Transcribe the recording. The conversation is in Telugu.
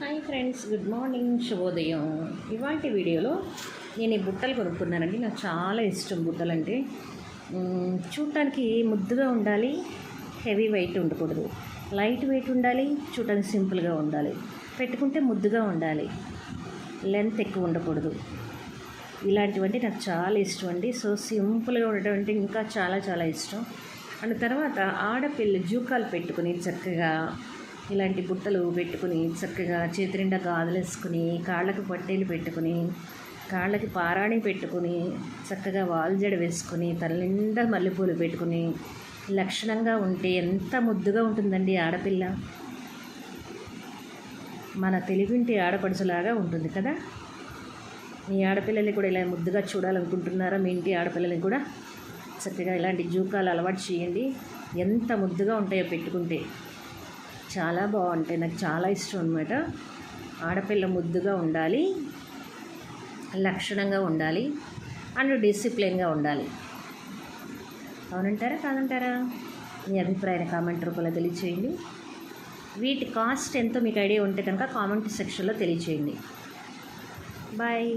హాయ్ ఫ్రెండ్స్, గుడ్ మార్నింగ్, శుభోదయం. ఇవాటి వీడియోలో నేను ఈ బుట్టలు కొనుక్కున్నానండి. నాకు చాలా ఇష్టం బుట్టలు అంటే. చూడటానికి ముద్దుగా ఉండాలి, హెవీ వెయిట్ ఉండకూడదు, లైట్ వెయిట్ ఉండాలి, చూడటానికి సింపుల్గా ఉండాలి, పెట్టుకుంటే ముద్దుగా ఉండాలి, లెంత్ ఎక్కువ ఉండకూడదు. ఇలాంటివంటే నాకు చాలా ఇష్టం అండి. సో సింపుల్గా ఉండటం అంటే ఇంకా చాలా చాలా ఇష్టం. అండ్ తర్వాత ఆడపిల్ల జూకాలు పెట్టుకుని చక్కగా ఇలాంటి బుట్టలు పెట్టుకుని చక్కగా చేతి నిండా గాజులు వేసుకుని కాళ్ళకి పట్టేలు పెట్టుకుని కాళ్ళకి పారాణి పెట్టుకుని చక్కగా వాల్జడ వేసుకుని తల నిండా మల్లెపూలు పెట్టుకుని లక్షణంగా ఉంటే ఎంత ముద్దుగా ఉంటుందండి ఆడపిల్ల. మన తెలుగింటి ఆడపడుచులాగా ఉంటుంది కదా. మీ ఆడపిల్లల్ని కూడా ఇలా ముద్దుగా చూడాలనుకుంటున్నారా? మీ ఇంటి ఆడపిల్లల్ని కూడా చక్కగా ఇలాంటి జూకాలు అలవాటు చేయండి. ఎంత ముద్దుగా ఉంటాయో పెట్టుకుంటే చాలా బాగుంటాయి. నాకు చాలా ఇష్టం అనమాట. ఆడపిల్ల ముద్దుగా ఉండాలి, లక్షణంగా ఉండాలి, అండ్ డిసిప్లిన్గా ఉండాలి. అవునంటారా కాదంటారా? మీ అభిప్రాయాన్ని కామెంట్ రూపంలో తెలియచేయండి. వీటి కాస్ట్ ఎంతో మీకు ఐడియా ఉంటే కనుక కామెంట్ సెక్షన్లో తెలియచేయండి. బాయ్.